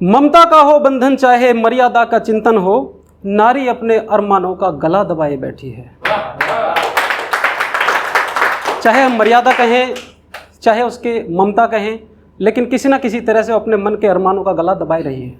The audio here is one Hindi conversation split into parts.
ममता का हो बंधन चाहे मर्यादा का चिंतन हो, नारी अपने अरमानों का गला दबाए बैठी है। चाहे हम मर्यादा कहें, चाहे उसके ममता कहें, लेकिन किसी ना किसी तरह से अपने मन के अरमानों का गला दबाए रही है।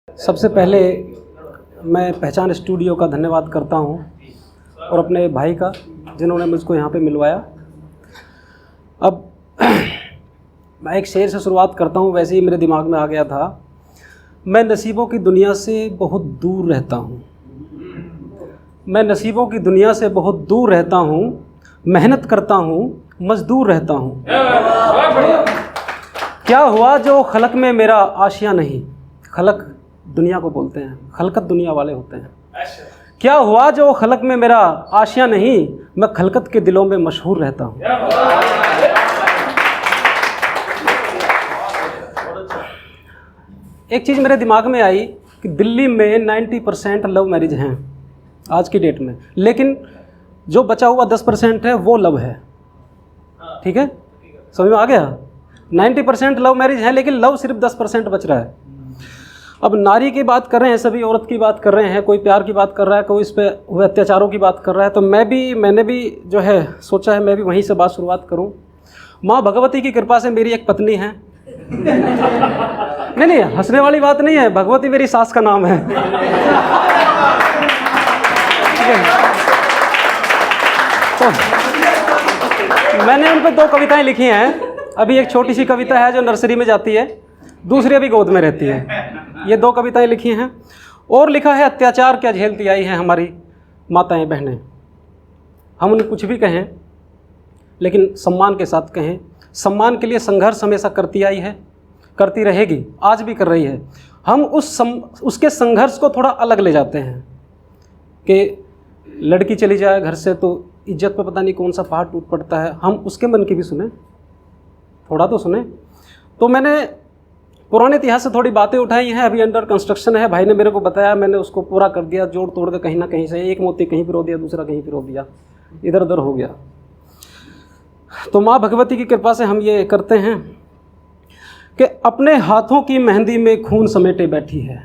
सबसे पहले मैं पहचान स्टूडियो का धन्यवाद करता हूं और अपने भाई का, जिन्होंने मुझको यहाँ पे मिलवाया। अब मैं एक शेर से शुरुआत करता हूँ, वैसे ही मेरे दिमाग में आ गया था। मैं नसीबों की दुनिया से बहुत दूर रहता हूँ, मैं नसीबों की दुनिया से बहुत दूर रहता हूँ, मेहनत करता हूँ, मजदूर रहता हूँ। क्या हुआ जो खलक में मेरा आशिया नहीं, खलक दुनिया को बोलते हैं, खलकत दुनिया वाले होते हैं। क्या हुआ जो खलक में मेरा आशिया नहीं, मैं खलकत के दिलों में मशहूर रहता हूँ। एक चीज़ मेरे दिमाग में आई कि दिल्ली में 90% लव मैरिज हैं आज की डेट में, लेकिन जो बचा हुआ 10% है वो लव है। ठीक है, समझ में आ गया? 90% लव मैरिज है, लेकिन लव सिर्फ 10% बच रहा है। अब नारी की बात कर रहे हैं, सभी औरत की बात कर रहे हैं, कोई प्यार की बात कर रहा है, कोई इस पे हुए अत्याचारों की बात कर रहा है। तो मैंने भी जो है सोचा है, मैं भी वहीं से बात शुरुआत करूं। माँ भगवती की कृपा से मेरी एक पत्नी है। नहीं, हंसने वाली बात नहीं है, भगवती मेरी सास का नाम है। तो मैंने उन पर 2 कविताएं लिखी हैं। अभी एक छोटी सी कविता है जो नर्सरी में जाती है, दूसरी अभी गोद में रहती है। ये 2 कविताएं लिखी हैं। और लिखा है, अत्याचार क्या झेलती आई हैं हमारी माताएं बहनें। हम उन्हें कुछ भी कहें, लेकिन सम्मान के साथ कहें। सम्मान के लिए संघर्ष हमेशा करती आई है, करती रहेगी, आज भी कर रही है। हम उसके संघर्ष को थोड़ा अलग ले जाते हैं कि लड़की चली जाए घर से तो इज्जत पे पता नहीं कौन सा पहाड़ टूट पड़ता है। हम उसके मन की भी सुने, थोड़ा तो सुने। तो मैंने पुराने इतिहास से थोड़ी बातें उठाई हैं, अभी अंडर कंस्ट्रक्शन है। भाई ने मेरे को बताया, मैंने उसको पूरा कर दिया, जोड़ तोड़ के कहीं ना कहीं से। एक मोती कहीं पिरो दिया, दूसरा कहीं पिरो दिया, इधर उधर हो गया। तो माँ भगवती की कृपा से हम ये करते हैं कि अपने हाथों की मेहंदी में खून समेटे बैठी है,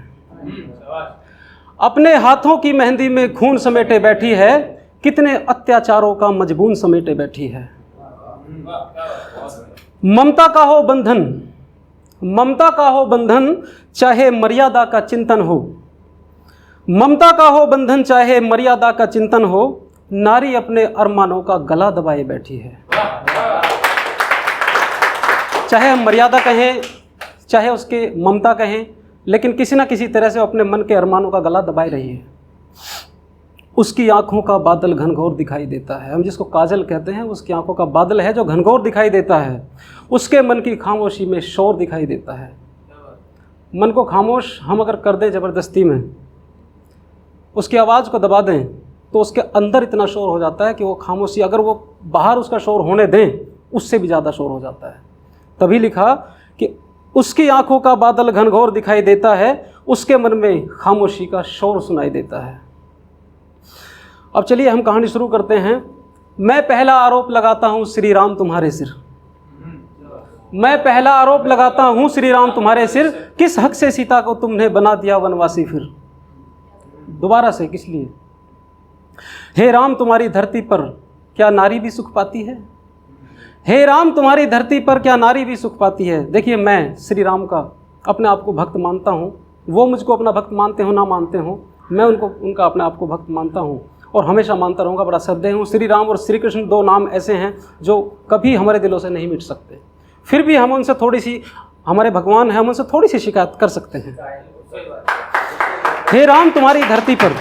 अपने हाथों की मेहंदी में खून समेटे बैठी है, कितने अत्याचारों का मजबून समेटे बैठी है। ममता का हो बंधन, ममता का हो बंधन चाहे मर्यादा का चिंतन हो, ममता का हो बंधन चाहे मर्यादा का चिंतन हो, नारी अपने अरमानों का गला दबाए बैठी है। चाहे हम मर्यादा कहें, चाहे उसके ममता कहें, लेकिन किसी ना किसी तरह से अपने मन के अरमानों का गला दबाए रही है। उसकी आंखों का बादल घनघोर दिखाई देता है। हम जिसको काजल कहते हैं, उसकी आंखों का बादल है जो घनघोर दिखाई देता है। उसके मन की खामोशी में शोर दिखाई देता है। मन को खामोश हम अगर कर दें ज़बरदस्ती में, उसकी आवाज़ को दबा दें, तो उसके अंदर इतना शोर हो जाता है कि वो खामोशी, अगर वो बाहर उसका शोर होने दें, उससे भी ज़्यादा शोर हो जाता है। तभी लिखा कि उसकी आंखों का बादल घनघोर दिखाई देता है, उसके मन में खामोशी का शोर सुनाई देता है। अब चलिए हम कहानी शुरू करते हैं। मैं पहला आरोप लगाता हूँ श्री राम तुम्हारे सिर, मैं पहला आरोप लगाता हूँ श्री राम तुम्हारे सिर, किस हक से सीता को तुमने बना दिया वनवासी फिर। दोबारा से, किस लिए? हे राम तुम्हारी धरती पर क्या नारी भी सुख पाती है, हे राम तुम्हारी धरती पर क्या नारी भी सुख पाती है। देखिए, मैं श्री राम का अपने आप को भक्त मानता हूँ, वो मुझको अपना भक्त मानते हो ना मानते हो, मैं उनका अपने आप को भक्त मानता हूँ और हमेशा मानता रहूँगा। बड़ा श्रद्धेय हूँ। श्री राम और श्री कृष्ण 2 नाम ऐसे हैं जो कभी हमारे दिलों से नहीं मिट सकते। फिर भी हम उनसे थोड़ी सी, हमारे भगवान हैं, हम उनसे थोड़ी सी शिकायत कर सकते हैं। हे राम तुम्हारी धरती पर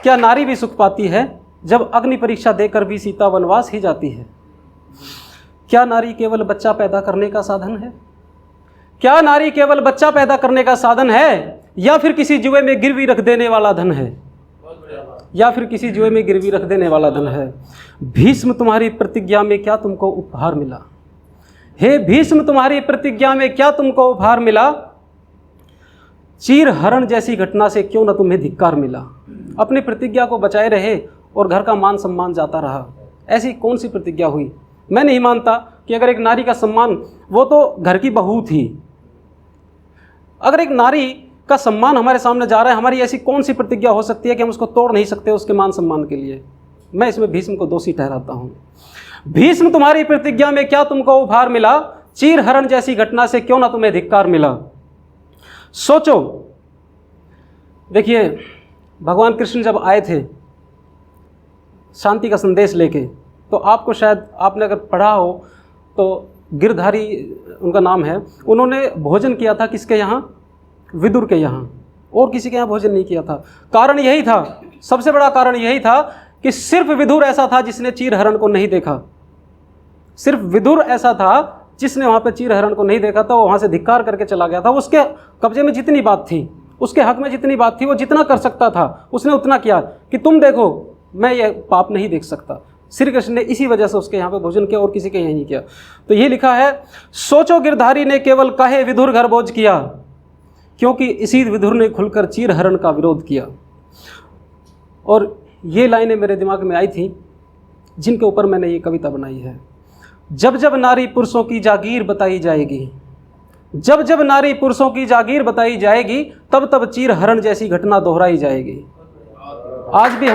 क्या नारी भी सुख पाती है, जब अग्नि परीक्षा देकर भी सीता वनवास ही जाती है। क्या नारी केवल बच्चा पैदा करने का साधन है, क्या नारी केवल बच्चा पैदा करने का साधन है, या फिर किसी जुए में गिरवी रख देने वाला धन है, या फिर किसी जुए में गिरवी रख देने वाला धन है। भीष्म तुम्हारी प्रतिज्ञा में क्या तुमको उपहार मिला, हे भीष्म तुम्हारी प्रतिज्ञा में क्या तुमको उपहार मिला, चीर हरण जैसी घटना से क्यों न तुम्हें धिक्कार मिला। अपनी प्रतिज्ञा को बचाए रहे और घर का मान सम्मान जाता रहा। ऐसी कौन सी प्रतिज्ञा हुई। मैं नहीं मानता कि अगर एक नारी का सम्मान, वो तो घर की बहू थी, अगर एक नारी का सम्मान हमारे सामने जा रहा है, हमारी ऐसी कौन सी प्रतिज्ञा हो सकती है कि हम उसको तोड़ नहीं सकते उसके मान सम्मान के लिए। मैं इसमें भीष्म को दोषी ठहराता हूँ। भीष्म, तुम्हारी प्रतिज्ञा में क्या तुमको उपहार मिला। चीर हरण जैसी घटना से क्यों ना तुम्हें धिक्कार मिला। सोचो, देखिए भगवान कृष्ण जब आए थे शांति का संदेश लेके, तो आपको शायद आपने अगर पढ़ा हो तो गिरधारी उनका नाम है, उन्होंने भोजन किया था किसके यहाँ, विदुर के यहाँ, और किसी के यहाँ भोजन नहीं किया था। कारण यही था, सबसे बड़ा कारण यही था कि सिर्फ विदुर ऐसा था जिसने चीर हरण को नहीं देखा। सिर्फ विदुर ऐसा था जिसने वहाँ पे चीर हरण को नहीं देखा था, वो वहाँ से धिक्कार करके चला गया था। उसके कब्जे में जितनी बात थी, उसके हक में जितनी बात थी, वो जितना कर सकता था उसने उतना किया कि तुम देखो मैं ये पाप नहीं देख सकता। श्री कृष्ण ने इसी वजह से उसके यहाँ पे भोजन किया और किसी के यहाँ नहीं किया। तो ये लिखा है, सोचो गिरधारी ने केवल कहे विदुर घर भोज किया, क्योंकि इसी विदुर ने खुलकर चीर हरण का विरोध किया। और ये लाइनें मेरे दिमाग में आई थी जिनके ऊपर मैंने ये कविता बनाई है। जब जब नारी पुरुषों की जागीर बताई जाएगी, जब जब नारी पुरुषों की जागीर बताई जाएगी, तब तब चीर हरण जैसी घटना दोहराई जाएगी। आज भी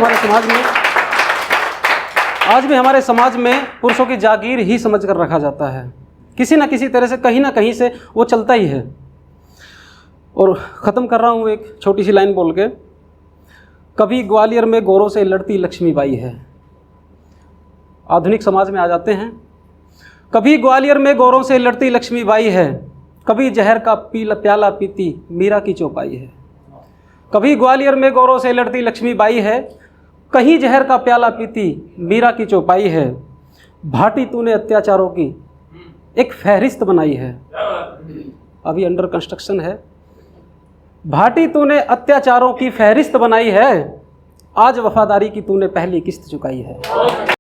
हमारे समाज में पुरुषों की जागीर ही समझ कर रखा जाता है। किसी ना किसी तरह से, कहीं ना कहीं से वो चलता ही है। और ख़त्म कर रहा हूँ एक छोटी सी लाइन बोल के। कभी ग्वालियर में गोरों से लड़ती लक्ष्मीबाई है। आधुनिक समाज में आ जाते हैं। कभी ग्वालियर में गोरों से लड़ती लक्ष्मीबाई है, कभी जहर का प्याला पीती मीरा की चौपाई है। कभी ग्वालियर में गोरों से लड़ती लक्ष्मीबाई है, कहीं जहर का प्याला पीती मीरा की चौपाई है। भाटी तूने अत्याचारों की एक फहरिस्त बनाई है। अभी अंडर कंस्ट्रक्शन है। भाटी तूने अत्याचारों की फहरिस्त बनाई है, आज वफादारी की तूने पहली किस्त चुकाई है।